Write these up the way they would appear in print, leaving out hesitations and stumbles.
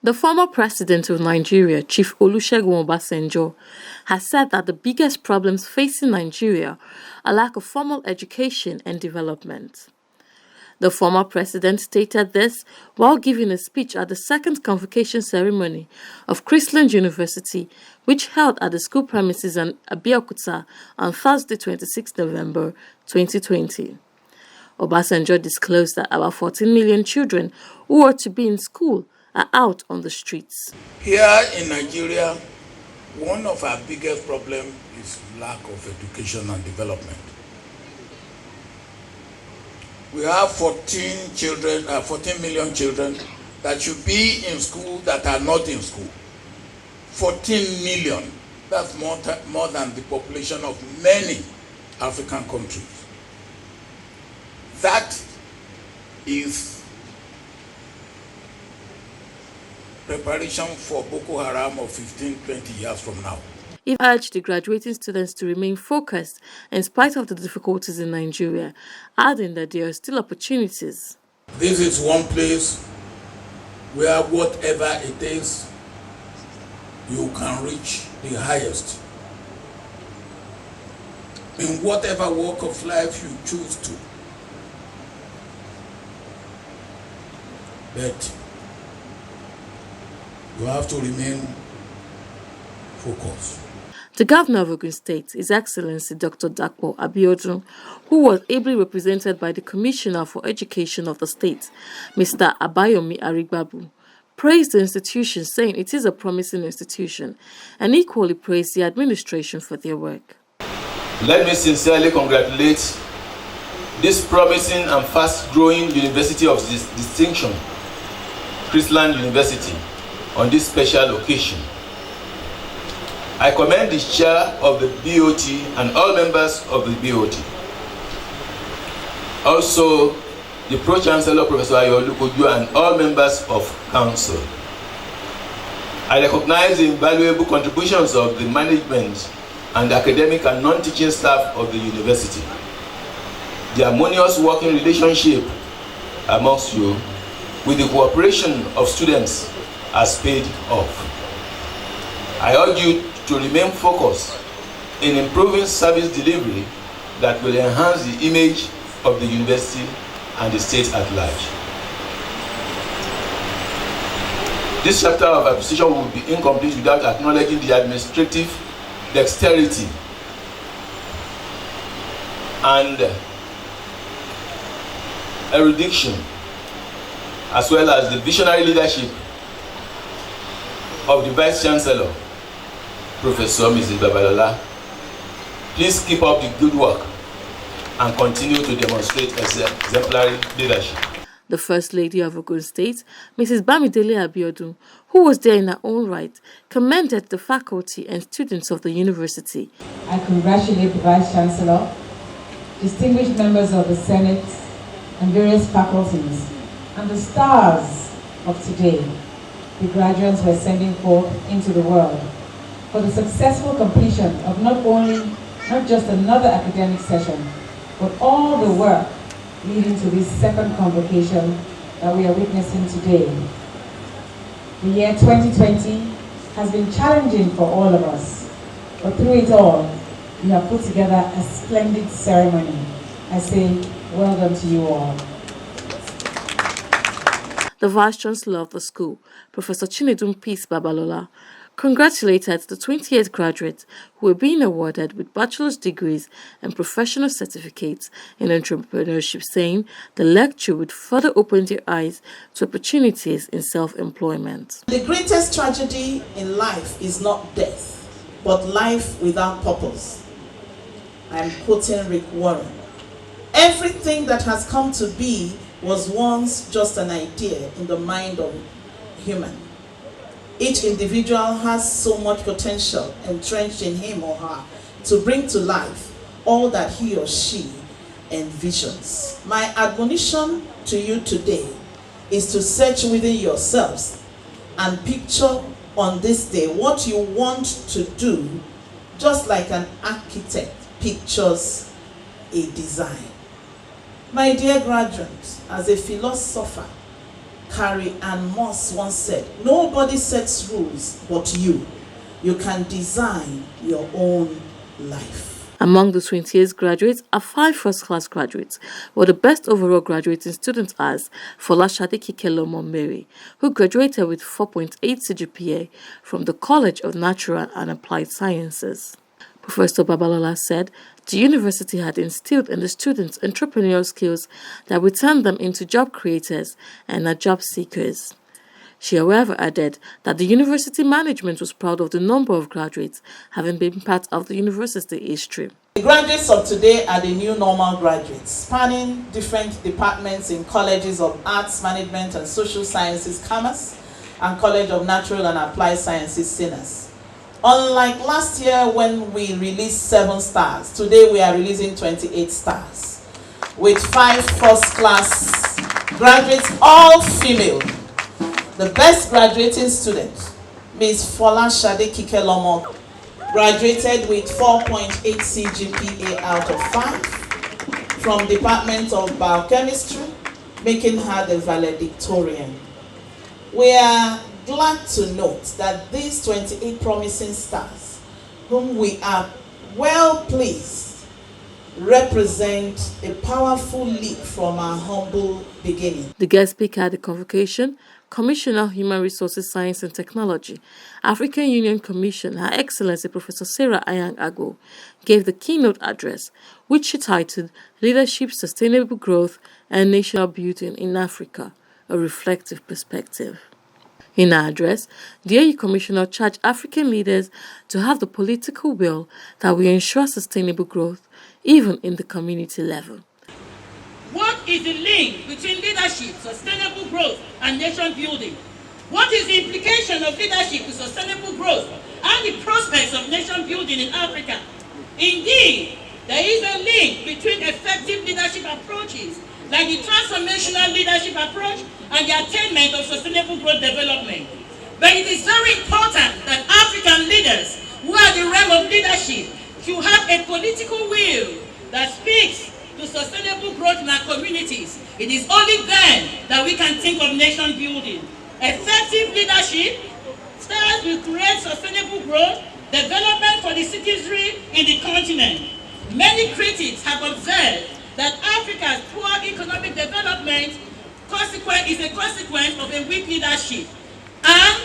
The former president of Nigeria, Chief Olusegun Obasanjo, has said that the biggest problems facing Nigeria are lack of formal education and development. The former president stated this while giving a speech at the second convocation ceremony of Chrisland University, which held at the school premises in Abeokuta on Thursday, 26 November 2020. Obasanjo disclosed that about 14 million children who are to be in school are out on the streets. Here in Nigeria, one of our biggest problems is lack of education and development. We have 14 million children that should be in school that are not in school. 14 million. That's more than the population of many African countries. That is preparation for Boko Haram of 15-20 years from now. He urged the graduating students to remain focused in spite of the difficulties in Nigeria, adding that there are still opportunities. This is one place where whatever it is, you can reach the highest. In whatever walk of life you choose to. But you have to remain focused. The Governor of Ogun State, His Excellency Dr. Dapo Abiodun, who was ably represented by the Commissioner for Education of the state, Mr. Abayomi Arigbabu, praised the institution, saying it is a promising institution, and equally praised the administration for their work. Let me sincerely congratulate this promising and fast-growing university of distinction, Chrisland University, on this special occasion. I commend the chair of the BOT and all members of the BOT. Also, the Pro-Chancellor, Professor Olusegun, and all members of Council. I recognize the invaluable contributions of the management and the academic and non-teaching staff of the university. The harmonious working relationship amongst you with the cooperation of students has paid off. I urge you to remain focused in improving service delivery that will enhance the image of the university and the state at large. This chapter of acquisition will be incomplete without acknowledging the administrative dexterity and erudition, as well as the visionary leadership of the Vice Chancellor, Professor Mrs. Babalola. Please keep up the good work and continue to demonstrate exemplary leadership. The First Lady of Ogun State, Mrs. Bamidele Abiodun, who was there in her own right, commended the faculty and students of the university. I congratulate the Vice Chancellor, distinguished members of the Senate, and various faculties, and the stars of today, the graduates we're sending forth into the world, for the successful completion of not just another academic session, but all the work leading to this second convocation that we are witnessing today. The year 2020 has been challenging for all of us, but through it all, you have put together a splendid ceremony. I say, well done to you all. The Vice-Chancellor of the school, Professor Chinedum Peace Babalola, congratulated the 28 graduates who were being awarded with bachelor's degrees and professional certificates in entrepreneurship, saying the lecture would further open their eyes to opportunities in self-employment. The greatest tragedy in life is not death, but life without purpose. I am quoting Rick Warren. Everything that has come to be was once just an idea in the mind of human. Each individual has so much potential entrenched in him or her to bring to life all that he or she envisions. My admonition to you today is to search within yourselves and picture on this day what you want to do, just like an architect pictures a design. My dear graduates, as a philosopher, Carrie Ann Moss once said, "Nobody sets rules but you. You can design your own life." Among the 28 graduates are 5 first-class graduates, while the best overall graduating student is Folashade Kikelomo Mary, who graduated with 4.8 CGPA from the College of Natural and Applied Sciences. Professor Babalola said the university had instilled in the students entrepreneurial skills that would turn them into job creators and not job seekers. She, however, added that the university management was proud of the number of graduates having been part of the university history. The graduates of today are the new normal graduates, spanning different departments in colleges of Arts, Management and Social Sciences, Commerce, and College of Natural and Applied Sciences, SINAS. Unlike last year when we released 7 stars, today we are releasing 28 stars, with 5 first-class graduates, all female. The best graduating student, Ms. Folashade Kikelomo, graduated with 4.8 CGPA out of 5 from Department of Biochemistry, making her the valedictorian. We are glad to note that these 28 promising stars, whom we are well pleased, represent a powerful leap from our humble beginning. The guest speaker at the convocation, Commissioner Human Resources, Science and Technology, African Union Commission, Her Excellency Professor Sarah Ayang Ago, gave the keynote address, which she titled Leadership, Sustainable Growth and National Building in Africa, a Reflective Perspective. In her address, the AU Commissioner charged African leaders to have the political will that will ensure sustainable growth, even in the community level. What is the link between leadership, sustainable growth, and nation building? What is the implication of leadership to sustainable growth and the prospects of nation building in Africa? Indeed, there is a link between effective leadership approaches, like the transformational leadership approach and the attainment of sustainable growth development. But it is very important that African leaders who are the realm of leadership should have a political will that speaks to sustainable growth in our communities. It is only then that we can think of nation building. Effective leadership starts with create sustainable growth, development for the citizenry in the continent. Many critics have observed that Africa's poor economic development is a consequence of a weak leadership, and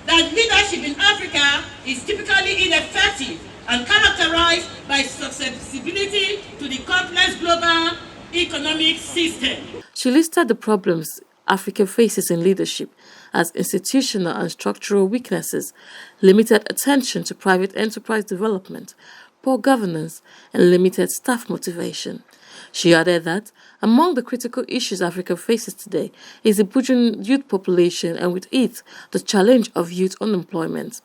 that leadership in Africa is typically ineffective and characterized by susceptibility to the complex global economic system. She listed the problems Africa faces in leadership as institutional and structural weaknesses, limited attention to private enterprise development, poor governance, and limited staff motivation. She added that among the critical issues Africa faces today is the burgeoning youth population and with it, the challenge of youth unemployment.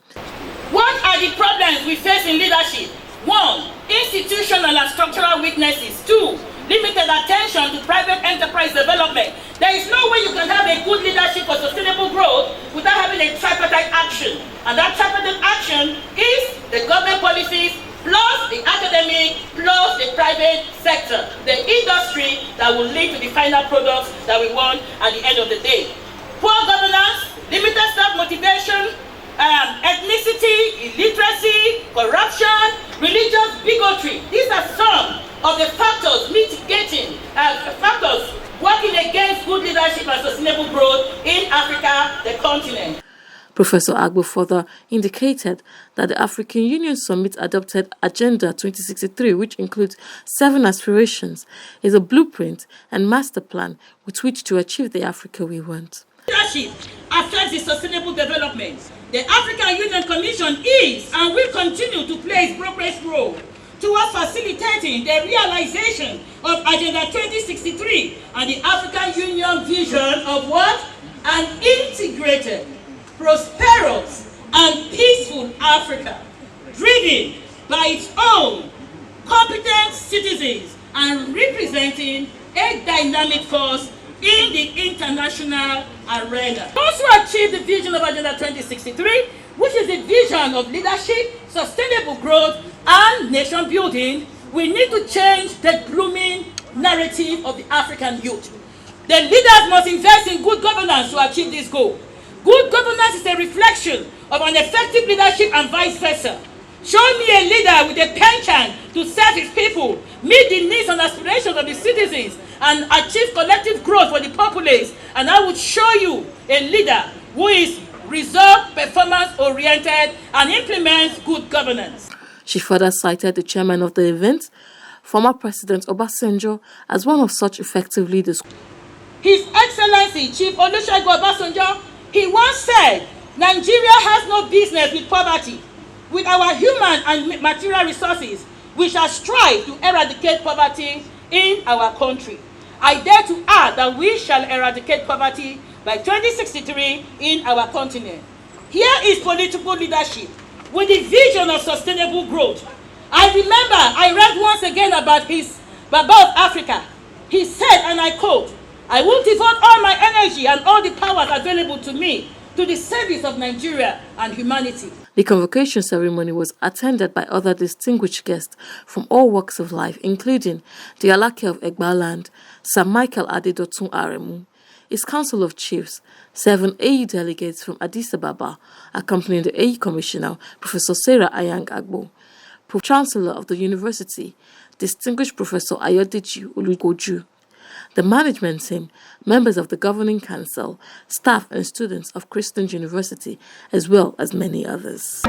What are the problems we face in leadership? 1. Institutional and structural weaknesses. 2. Limited attention to private enterprise development. There is no way you can have a good leadership for sustainable growth without having a tripartite action. And that tripartite action is the government policies, plus the academic, plus the private sector, the industry that will lead to the final products that we want at the end of the day. Poor governance, limited staff motivation, ethnicity, illiteracy, corruption, religious bigotry. These are some of the factors mitigating, factors working against good leadership and sustainable growth in Africa, the continent. Professor Agbo further indicated that the African Union Summit adopted Agenda 2063, which includes 7 aspirations, is a blueprint and master plan with which to achieve the Africa we want. Leadership affects the sustainable development. The African Union Commission is and will continue to play its progress role towards facilitating the realization of Agenda 2063 and the African Union vision of what? An integrated, prosperous, and peaceful Africa, driven by its own competent citizens and representing a dynamic force in the international arena. Those who achieve the vision of Agenda 2063, which is the vision of leadership, sustainable growth, and nation building, we need to change the blooming narrative of the African youth. The leaders must invest in good governance to achieve this goal. Good governance is a reflection of an effective leadership and vice versa. Show me a leader with a penchant to serve his people, meet the needs and aspirations of the citizens, and achieve collective growth for the populace, and I would show you a leader who is result performance-oriented and implements good governance. She further cited the chairman of the event, former President Obasanjo, as one of such effective leaders. His Excellency Chief Olusegun Obasanjo, he once said, Nigeria has no business with poverty. With our human and material resources, we shall strive to eradicate poverty in our country. I dare to add that we shall eradicate poverty by 2063 in our continent. Here is political leadership with the vision of sustainable growth. I remember I read once again about his Baba of Africa. He said, and I quote, I will devote all my energy and all the powers available to me to the service of Nigeria and humanity. The convocation ceremony was attended by other distinguished guests from all walks of life, including the Alake of Egbaland, Sir Michael Adedotun Aremu, his Council of Chiefs, 7 AU delegates from Addis Ababa, accompanying the AU Commissioner, Professor Sarah Ayang Agbo, Pro-Chancellor of the University, distinguished Professor Ayodeji Olugoju, the management team, members of the Governing Council, staff and students of Chrisland University, as well as many others.